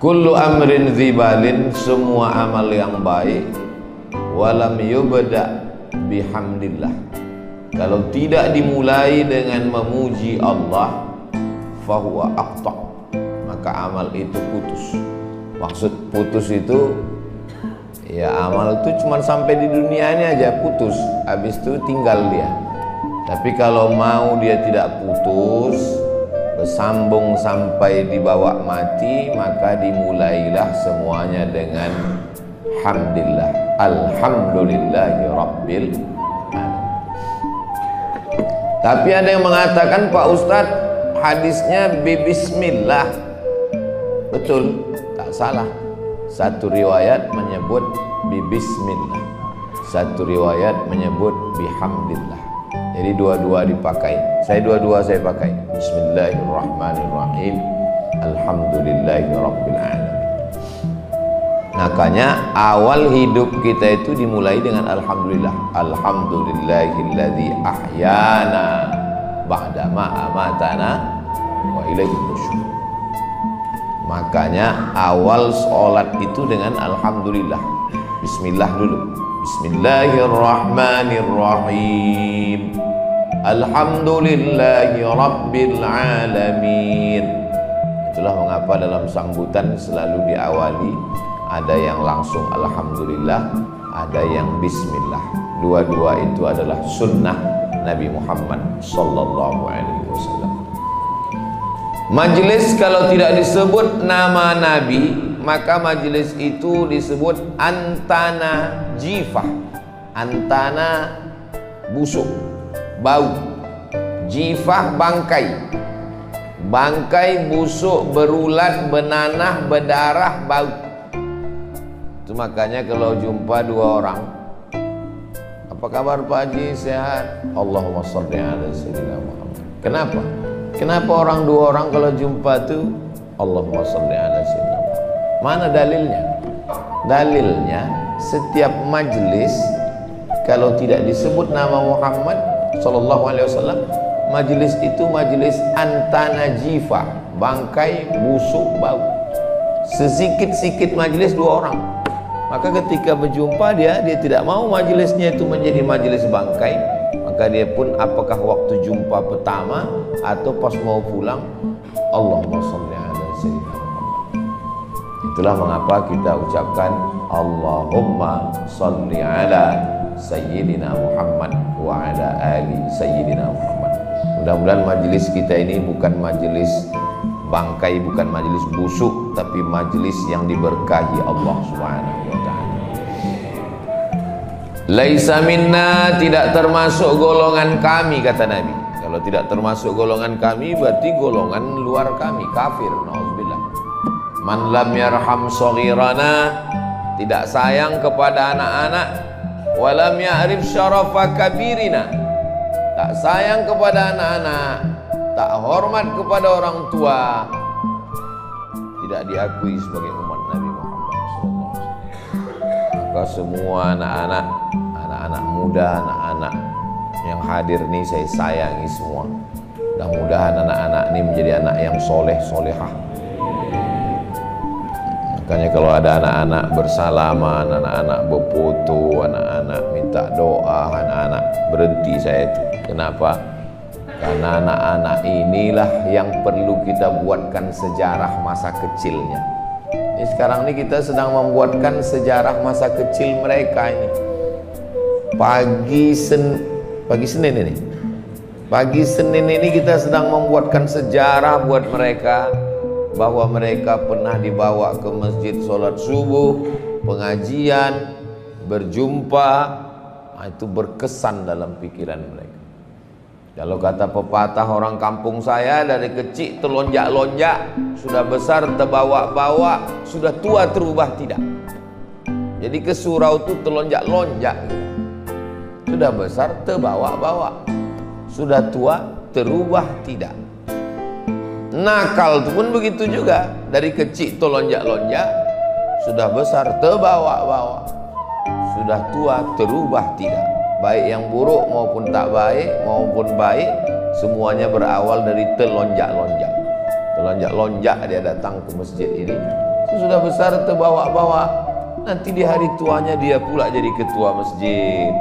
Kullu amrin dzibalin, semua amal yang baik, walam yubda bihamdillah, kalau tidak dimulai dengan memuji Allah, fahuwa aqta, maka amal itu putus. Maksud putus itu ya amal itu cuma sampai di dunia ini aja putus, habis itu tinggal dia. Tapi kalau mau dia tidak putus, bersambung sampai dibawa mati, maka dimulailah semuanya dengan hamdillah, alhamdulillahi rabbil alamin. Tapi ada yang mengatakan, Pak Ustadz, hadisnya bismillah. Betul, tak salah. Satu riwayat menyebut bismillah, satu riwayat menyebut bihamdillah. Jadi dua-dua dipakai. Dua-dua saya pakai. Bismillahirrahmanirrahim, alhamdulillahi rabbil alamin. Makanya awal hidup kita itu dimulai dengan alhamdulillah. Alhamdulillahilladzi ahyana ba'dama amatana wa ilaihi nusyur. Makanya awal sholat itu dengan alhamdulillah. Bismillah dulu. Bismillahirrahmanirrahim, alhamdulillahi rabbil alamin. Itulah mengapa dalam sambutan selalu diawali ada yang langsung alhamdulillah, ada yang bismillah. Dua-dua itu adalah sunnah Nabi Muhammad sallallahu alaihi wasallam. Majelis kalau tidak disebut nama Nabi, maka majelis itu disebut antana jifah. Antana busuk, bau. Jifah bangkai. Bangkai busuk, berulat, benanah, berdarah, bau. Itu makanya kalau jumpa dua orang, apa kabar Pak Haji, sehat? Allahumma sholli ala sayyidina Muhammad. Kenapa? Kenapa dua orang kalau jumpa tuh Allahumma sholli ala sayyidina Muhammad? Mana dalilnya? Dalilnya setiap majelis kalau tidak disebut nama Muhammad sallallahu alaihi wasallam, majelis itu majelis antana jifa, bangkai busuk bau. Sesikit-sikit majelis dua orang. Maka ketika berjumpa dia tidak mau majelisnya itu menjadi majelis bangkai, maka dia pun apakah waktu jumpa pertama atau pas mau pulang, Allahumma sholli ala sayyidina Muhammad. Itulah mengapa kita ucapkan Allahumma sholli ala sayyidina Muhammad wa ala ali sayyidina Muhammad. Mudah-mudahan majelis kita ini bukan majelis bangkai, bukan majelis busuk, tapi majelis yang diberkahi Allah Subhanahu wa ta'ala. Laisa minna, tidak termasuk golongan kami, kata Nabi. Kalau tidak termasuk golongan kami, berarti golongan luar kami, kafir. Nauzubillah. Man lam yarham shaghirana, tidak sayang kepada anak-anak, walam ya'rif syarafa kabirina, tak sayang kepada anak-anak, tak hormat kepada orang tua, tidak diakui sebagai umat Nabi Muhammad SAW. Maka semua anak-anak muda, anak-anak yang hadir ini saya sayangi semua. Mudah-mudahan anak-anak ini menjadi anak yang soleh, solehah. Makanya kalau ada anak-anak bersalaman, anak-anak berfoto, anak-anak minta doa, anak-anak berhenti saya itu. Kenapa? Karena anak-anak inilah yang perlu kita buatkan sejarah masa kecilnya. Ini sekarang ini kita sedang membuatkan sejarah masa kecil mereka ini. Pagi Senin ini kita sedang membuatkan sejarah buat mereka, bahwa mereka pernah dibawa ke masjid sholat subuh, pengajian, berjumpa. Nah, itu berkesan dalam pikiran mereka. Kalau kata pepatah orang kampung saya, dari kecil telonjak-lonjak, sudah besar terbawa-bawa, sudah tua terubah tidak. Jadi ke surau itu telonjak-lonjak gitu. Sudah besar terbawa-bawa, sudah tua terubah tidak. Nakal itu pun begitu juga, dari kecil telonjak-lonjak, sudah besar terbawa-bawa, sudah tua terubah tidak. Baik yang buruk maupun tak baik maupun baik, semuanya berawal dari telonjak-lonjak. Telonjak-lonjak dia datang ke masjid ini, sudah besar terbawa-bawa, nanti di hari tuanya dia pula jadi ketua masjid,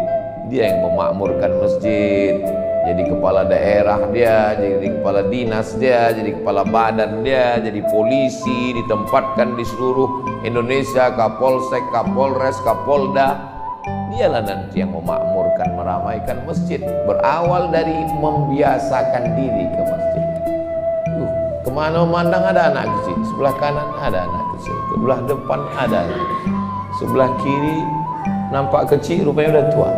dia yang memakmurkan masjid, jadi kepala daerah dia, jadi kepala dinas dia, jadi kepala badan dia, jadi polisi, ditempatkan di seluruh Indonesia, Kapolsek, Kapolres, Kapolda. Dialah nanti yang memakmurkan, meramaikan masjid. Berawal dari membiasakan diri ke masjid. Kemana memandang ada anak kecil, sebelah kanan ada anak kecil, sebelah depan ada anak kecil, sebelah kiri nampak kecil, rupanya udah tua.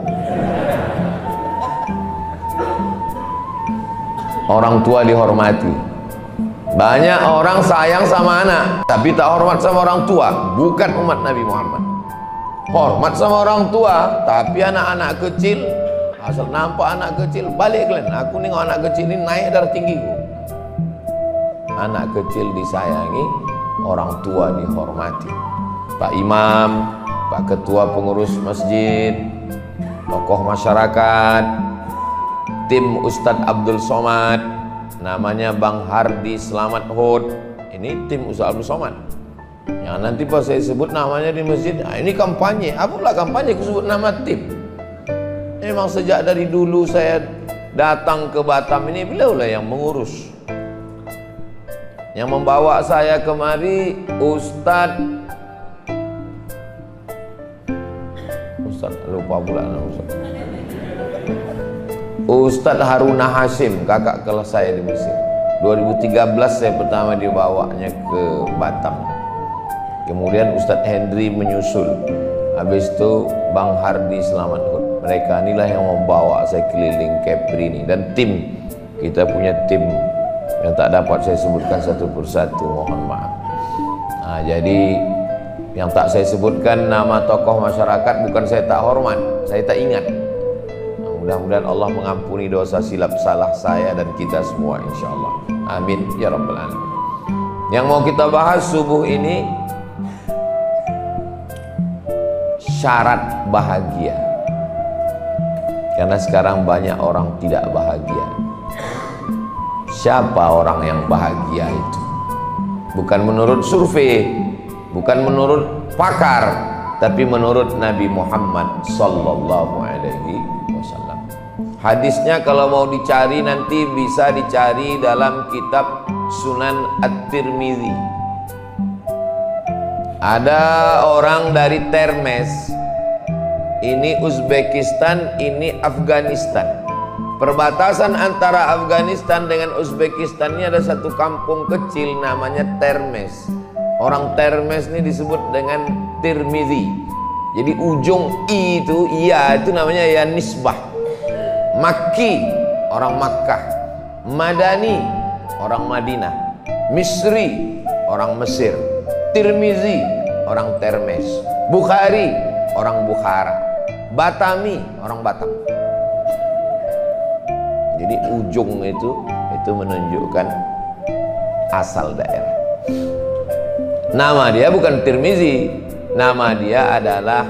Orang tua dihormati. Banyak orang sayang sama anak, tapi tak hormat sama orang tua. Bukan umat Nabi Muhammad. Hormat sama orang tua, tapi anak-anak kecil, asal nampak anak kecil, balik kalian. Aku nengok anak kecil ini naik darah tinggiku. Anak kecil disayangi, orang tua dihormati. Pak Imam, Pak Ketua Pengurus Masjid, tokoh masyarakat, tim Ustadz Abdul Somad, namanya Bang Hardi Selamat Hud. Ini tim Ustadz Abdul Somad. Yang nanti pas saya sebut namanya di masjid, nah ini kampanye. Apalah kampanye aku sebut nama tim. Memang sejak dari dulu saya datang ke Batam ini, beliaulah yang mengurus. Yang membawa saya kemari Ustadz lupa pula nama Ustadz Haruna Hashim, kakak kelas saya di Mesir. 2013 saya pertama dibawanya ke Batam. Kemudian Ustadz Hendri menyusul. Habis itu Bang Hardi Selamat Hud. Mereka inilah yang membawa saya keliling Kepri ini. Dan tim, kita punya tim yang tak dapat saya sebutkan satu persatu, mohon maaf. Nah, jadi yang tak saya sebutkan nama tokoh masyarakat bukan saya tak hormat, saya tak ingat. Nah, mudah-mudahan Allah mengampuni dosa silap salah saya dan kita semua insyaallah. Amin ya rabbal alamin. Yang mau kita bahas subuh ini syarat bahagia. Karena sekarang banyak orang tidak bahagia. Siapa orang yang bahagia itu? Bukan menurut survei, bukan menurut pakar, tapi menurut Nabi Muhammad sallallahu alaihi wasallam. Hadisnya kalau mau dicari nanti bisa dicari dalam kitab Sunan At-Tirmidzi. Ada orang dari Termes, ini Uzbekistan, ini Afghanistan. Perbatasan antara Afghanistan dengan Uzbekistan ini ada satu kampung kecil namanya Termes. Orang Termes ini disebut dengan Tirmidzi. Jadi ujung i itu, iya itu namanya ya nisbah. Makki, orang Makkah. Madani, orang Madinah. Misri, orang Mesir. Tirmidzi, orang Termes. Bukhari, orang Bukhara. Batami, orang Batam. Jadi ujung itu menunjukkan asal daerah. Nama dia bukan Tirmizi, nama dia adalah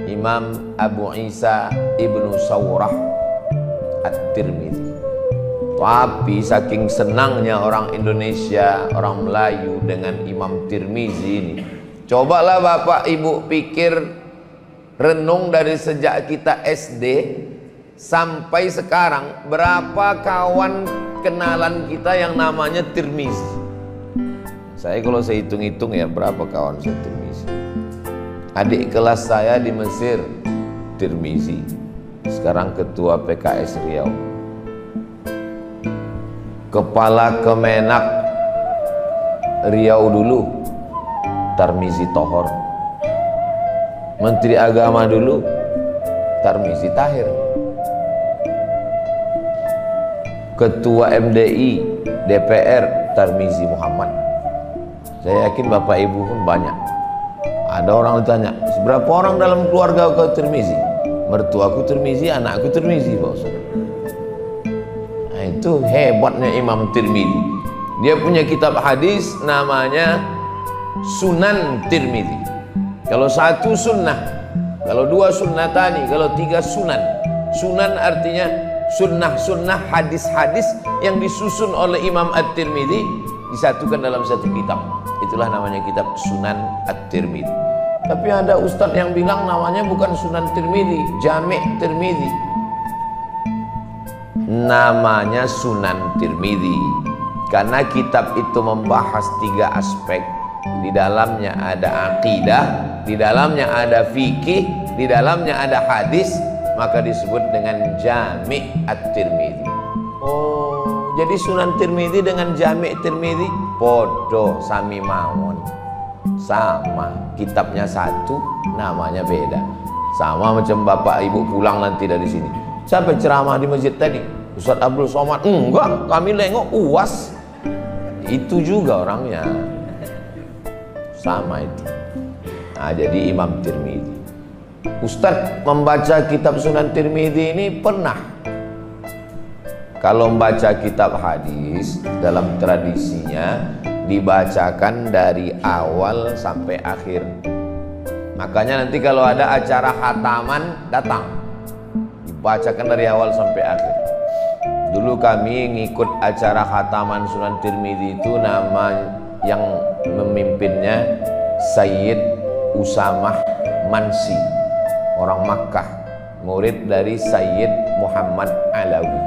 Imam Abu Isa Ibnu Sawrah At-Tirmizi. Tapi saking senangnya orang Indonesia, orang Melayu dengan Imam Tirmizi ini, cobalah Bapak Ibu pikir, renung dari sejak kita SD sampai sekarang, berapa kawan kenalan kita yang namanya Tirmizi? Saya kalau saya hitung-hitung ya, berapa kawan saya Tirmizi? Adik kelas saya di Mesir Tirmizi, sekarang ketua PKS Riau. Kepala Kemenak Riau dulu Tarmizi Tohor. Menteri Agama dulu Tarmizi Tahir. Ketua MDI DPR Tarmizi Muhammad. Saya yakin Bapak Ibu pun banyak. Ada orang ditanya, seberapa orang dalam keluarga kau Tirmizi? Mertuaku Tirmizi, anakku Tirmizi, Pak Ustaz. Nah, itu hebatnya Imam Tirmizi. Dia punya kitab hadis namanya Sunan Tirmizi. Kalau satu sunnah, kalau dua sunnatani, kalau tiga sunan. Sunan artinya sunnah-sunnah, hadis-hadis yang disusun oleh Imam At-Tirmidzi disatukan dalam satu kitab. Itulah namanya kitab Sunan At-Tirmidzi. Tapi ada ustadz yang bilang namanya bukan Sunan Tirmidzi, Jami' Tirmidzi. Namanya Sunan Tirmidzi karena kitab itu membahas 3 aspek. Di dalamnya ada akidah, di dalamnya ada fikih, di dalamnya ada hadis, maka disebut dengan Jami' At-Tirmidzi. Oh, jadi Sunan Tirmidzi dengan Jami' Tirmidzi podo sami mawon. Sama, kitabnya satu, namanya beda. Sama macam bapak ibu pulang nanti dari sini. Siapa ceramah di masjid tadi? Ustaz Abdul Somad? Enggak, kami nengok UAS. Itu juga orangnya. Sama itu. Nah, jadi Imam Tirmidzi. Ustadz membaca kitab Sunan Tirmidzi ini pernah. Kalau membaca kitab hadis dalam tradisinya dibacakan dari awal sampai akhir. Makanya nanti kalau ada acara khataman datang, dibacakan dari awal sampai akhir. Dulu kami ngikut acara khataman Sunan Tirmidzi itu, nama yang memimpinnya Sayyid Usamah Mansi, orang Makkah, murid dari Sayyid Muhammad Alawi.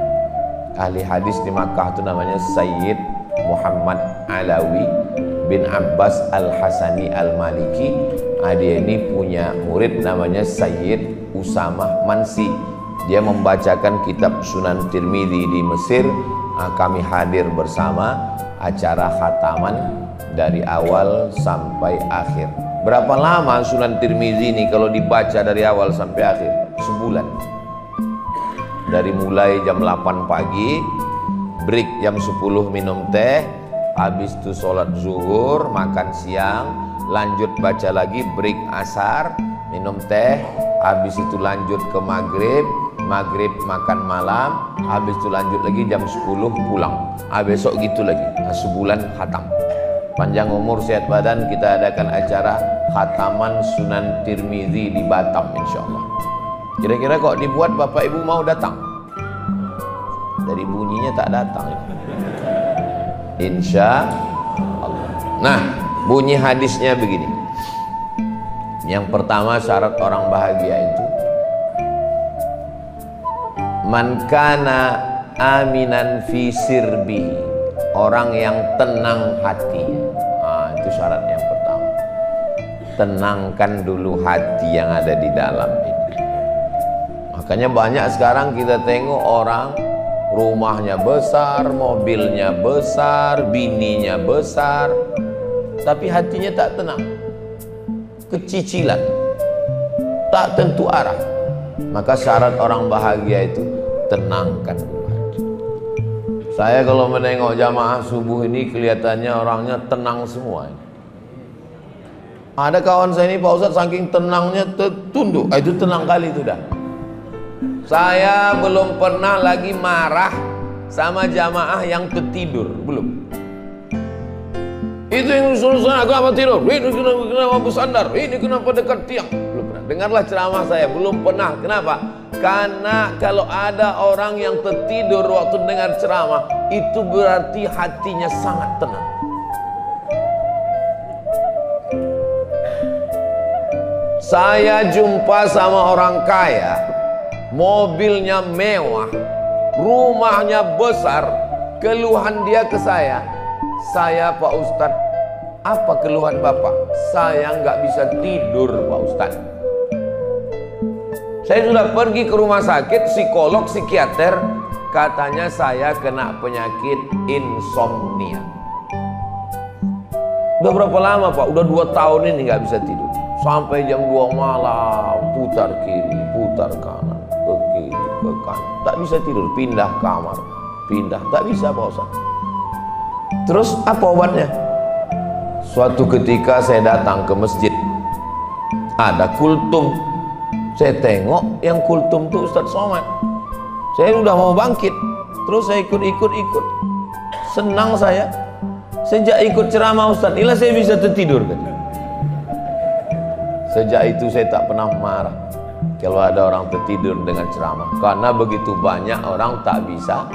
Ahli hadis di Makkah itu namanya Sayyid Muhammad Alawi bin Abbas Al-Hasani Al-Maliki. Dia ini punya murid namanya Sayyid Usamah Mansi. Dia membacakan kitab Sunan Tirmidzi di Mesir. Kami hadir bersama acara khataman dari awal sampai akhir. Berapa lama Sunan Tirmidzi ini kalau dibaca dari awal sampai akhir? Sebulan. Dari mulai jam 8 pagi, break jam 10 minum teh, habis itu sholat zuhur, makan siang, lanjut baca lagi, break asar, minum teh, habis itu lanjut ke maghrib, maghrib makan malam, habis itu lanjut lagi jam 10 pulang. Besok gitu lagi. Sebulan khatam. Panjang umur sehat badan, kita adakan acara khataman Sunan Tirmidzi di Batam insyaallah. Kira-kira kok dibuat bapak ibu mau datang? Dari bunyinya tak datang. Insya Allah. Nah, bunyi hadisnya begini. Yang pertama syarat orang bahagia itu man kana aminan fi sirbihi, orang yang tenang hatinya. Itu syarat yang pertama. Tenangkan dulu hati yang ada di dalam ini. Makanya banyak sekarang kita tengok orang rumahnya besar, mobilnya besar, bininya besar, tapi hatinya tak tenang, kecicilan, tak tentu arah. Maka syarat orang bahagia itu tenangkan dulu hati. Saya kalau menengok jamaah subuh ini kelihatannya orangnya tenang semua. Ada kawan saya ini Pak Ustadz saking tenangnya tertunduk. Itu tenang kali itu dah. Saya belum pernah lagi marah sama jamaah yang tertidur, belum. Itu yang urusan agama tidur. Ini kenapa bersandar? Ini kenapa dekat tiang? Belum pernah. Dengarlah ceramah saya, belum pernah. Kenapa? Karena kalau ada orang yang tertidur waktu dengar ceramah, itu berarti hatinya sangat tenang. Saya jumpa sama orang kaya, mobilnya mewah, rumahnya besar. Keluhan dia ke saya Pak Ustadz, apa keluhan Bapak? Saya nggak bisa tidur Pak Ustadz. Saya sudah pergi ke rumah sakit, psikolog, psikiater, katanya saya kena penyakit insomnia. Udah berapa lama Pak? Udah 2 tahun ini nggak bisa tidur. Sampai jam 2 malam, putar kiri, putar kanan, ke kiri, ke kanan. Tak bisa tidur, pindah kamar, pindah. Tak bisa Pak Ustadz. Terus apa obatnya? Suatu ketika saya datang ke masjid, ada kultum. Saya tengok yang kultum itu Ustadz Somad. Saya udah mau bangkit, terus saya ikut. Senang saya. Sejak ikut ceramah Ustadz, inilah saya bisa tertidur. Sejak itu saya tak pernah marah kalau ada orang tertidur dengan ceramah, karena begitu banyak orang tak bisa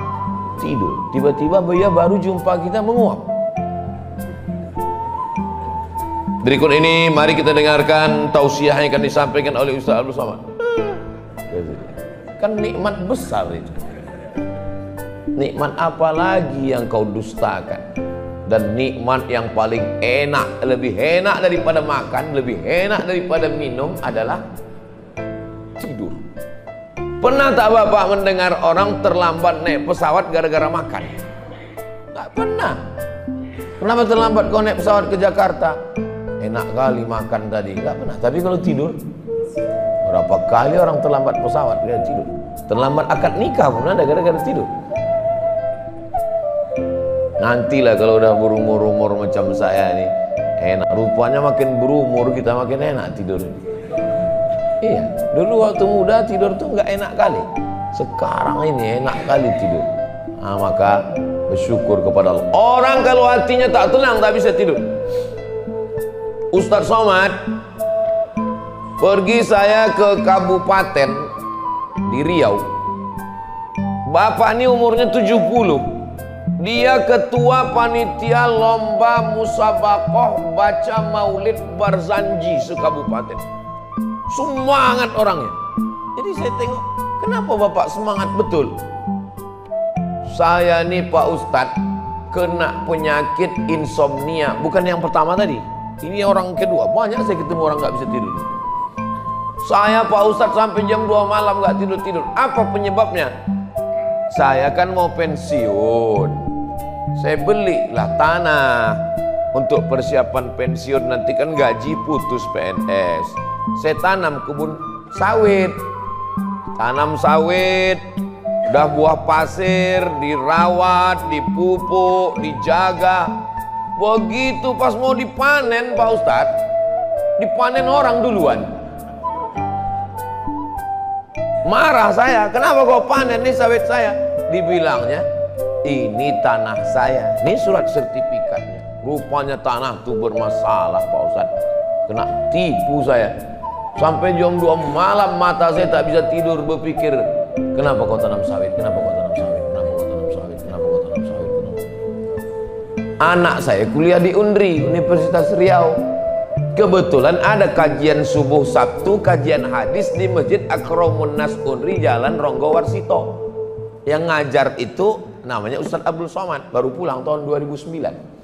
tidur. Tiba-tiba dia baru jumpa kita menguap. Berikut ini mari kita dengarkan tausiah yang akan disampaikan oleh Ustaz Abdul Somad. Kan nikmat besar itu. Nikmat apa lagi yang kau dustakan? Dan nikmat yang paling enak, lebih enak daripada makan, lebih enak daripada minum adalah tidur. Pernah tak Bapak mendengar orang terlambat naik pesawat gara-gara makan? Tak pernah. Kenapa terlambat kau naik pesawat ke Jakarta? Enak kali makan tadi. Enggak pernah. Tapi kalau tidur, berapa kali orang terlambat pesawat dia tidur. Terlambat akad nikah pun ada gara-gara tidur. Nantilah kalau udah berumur-umur macam saya nih, enak. Rupanya makin berumur kita makin enak tidur. Iya, dulu waktu muda tidur tuh nggak enak kali. Sekarang ini enak kali tidur. Nah, maka bersyukur kepada Allah. Orang kalau hatinya tak tenang tak bisa tidur. Ustaz Somad, pergi saya ke kabupaten di Riau. Bapak ini umurnya 70. Dia ketua panitia lomba musabakoh baca maulid Barzanji se-kabupaten. Semangat orangnya. Jadi saya tengok, kenapa Bapak semangat betul? Saya nih Pak Ustadz kena penyakit insomnia. Bukan yang pertama tadi. Ini orang kedua. Banyak saya ketemu orang nggak bisa tidur. Saya Pak Ustadz sampai jam 2 malam nggak tidur-tidur. Apa penyebabnya? Saya kan mau pensiun. Saya belilah tanah untuk persiapan pensiun. Nanti kan gaji putus PNS. Saya tanam kebun sawit. Tanam sawit. Udah buah pasir, dirawat, dipupuk, dijaga. Begitu pas mau dipanen Pak Ustadz, dipanen orang duluan. Marah saya, kenapa kau panen nih sawit saya? Dibilangnya, ini tanah saya, ini surat sertifikatnya. Rupanya tanah itu bermasalah Pak Ustadz. Kena tipu saya. Sampai jam 2 malam mata saya tak bisa tidur berpikir, kenapa kau tanam sawit? Kenapa kau tanam sawit? Kenapa kau tanam sawit? Kenapa kau tanam sawit? Anak saya kuliah di UNRI, Universitas Riau. Kebetulan ada kajian subuh Sabtu, kajian hadis di Masjid Akramun Nas UNRI Jalan Ronggo Warsito. Yang ngajar itu namanya Ustaz Abdul Somad, baru pulang tahun 2009.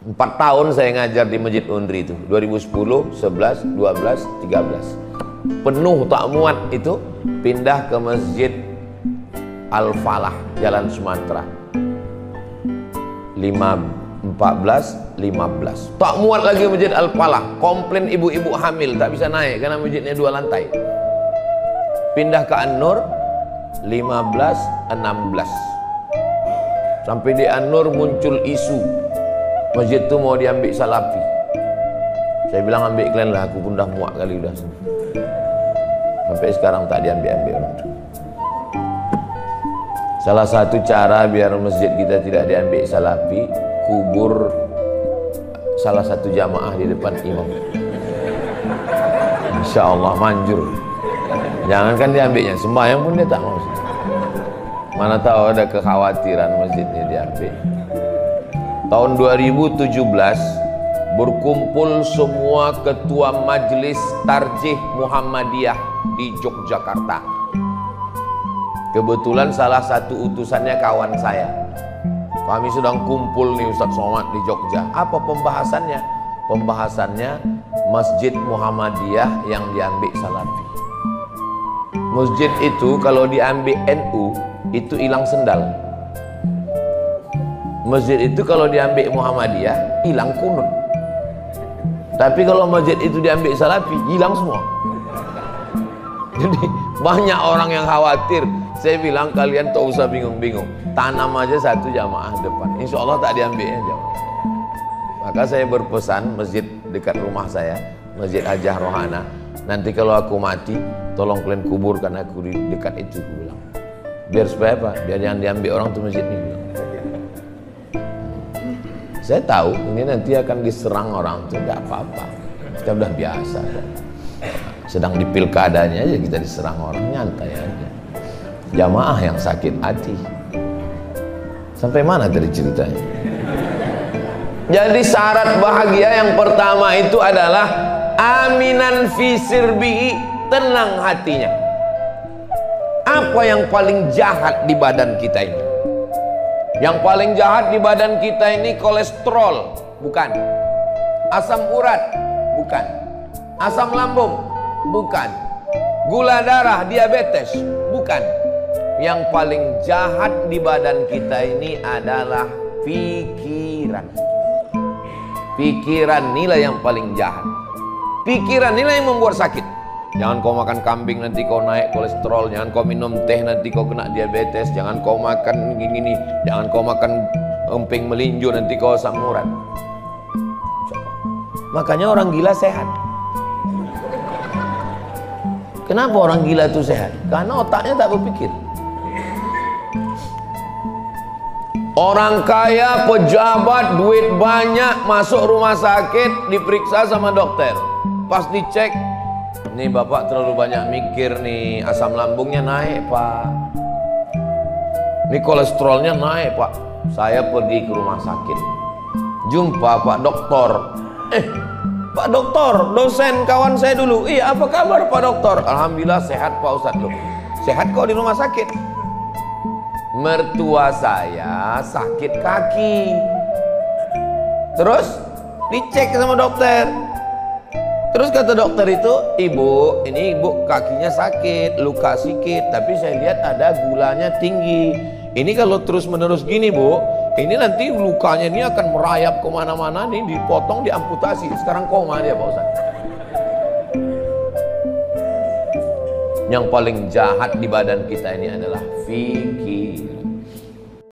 4 tahun saya ngajar di Masjid UNRI itu, 2010, 11, 12, 13. Penuh tak muat itu, pindah ke Masjid Al-Falah, Jalan Sumatera. 14, 15. Tak muat lagi Masjid Al-Falah. Komplain ibu-ibu hamil tak bisa naik karena masjidnya 2 lantai. Pindah ke An-Nur 15, 16. Sampai di An-Nur muncul isu masjid itu mau diambil Salafi. Saya bilang ambil kalian lah, aku pun dah muak kali udah. Sampai sekarang tak diambil-ambil orang itu. Salah satu cara biar masjid kita tidak diambil Salafi, kubur salah satu jamaah di depan imam. Insya Allah manjur. Jangankan diambilnya, sembahyang pun dia tak mau. Mana tahu ada kekhawatiran masjidnya diambil. Tahun 2017 berkumpul semua ketua majelis tarjih Muhammadiyah di Yogyakarta. Kebetulan salah satu utusannya kawan saya. Kami sedang kumpul nih Ustaz Somad di Jogja. Apa pembahasannya? Pembahasannya Masjid Muhammadiyah yang diambil Salafi. Masjid itu kalau diambil NU itu hilang sendal. Masjid itu kalau diambil Muhammadiyah hilang kunut. Tapi kalau masjid itu diambil Salafi hilang semua. Jadi banyak orang yang khawatir. Saya bilang kalian tak usah bingung-bingung, tanam aja satu jamaah depan, insya Allah tak diambilnya jamaah. Maka saya berpesan masjid dekat rumah saya, Masjid Hajah Rohana, nanti kalau aku mati tolong kalian kuburkan aku di dekat itu, aku bilang. Biar supaya apa? Biar jangan diambil orang tuh masjid ini. Saya tahu ini nanti akan diserang orang tuh, nggak apa-apa, kita udah biasa. Sedang di pilkadanya aja kita diserang orang, nyantai aja. Jamaah yang sakit hati. Sampai mana tadi ceritanya? Jadi syarat bahagia yang pertama itu adalah aminan fi sirbihi, tenang hatinya. Apa yang paling jahat di badan kita ini? Yang paling jahat di badan kita ini kolesterol, bukan. Asam urat, bukan. Asam lambung, bukan. Gula darah, diabetes, bukan. Yang paling jahat di badan kita ini adalah pikiran. Pikiran inilah yang paling jahat. Pikiran inilah yang membuat sakit. Jangan kau makan kambing nanti kau naik kolesterol. Jangan kau minum teh nanti kau kena diabetes. Jangan kau makan gini. Jangan kau makan emping melinjo nanti kau asam urat. Makanya orang gila sehat. Kenapa orang gila itu sehat? Karena otaknya tak berpikir. Orang kaya, pejabat, duit banyak, masuk rumah sakit, diperiksa sama dokter. Pas dicek, nih bapak terlalu banyak mikir nih, asam lambungnya naik pak, nih kolesterolnya naik pak. Saya pergi ke rumah sakit, jumpa pak dokter. Pak dokter, dosen kawan saya dulu. Iya, apa kabar pak dokter? Alhamdulillah sehat pak ustadz. Loh, sehat kok di rumah sakit? Mertua saya sakit kaki. Terus dicek sama dokter. Terus kata dokter itu, ibu, ini ibu kakinya sakit, luka sedikit, tapi saya lihat ada gulanya tinggi. Ini kalau terus menerus gini bu, ini nanti lukanya ini akan merayap kemana-mana nih, dipotong, diamputasi. Sekarang koma dia pak ustadz. Yang paling jahat di badan kita ini adalah pikiran.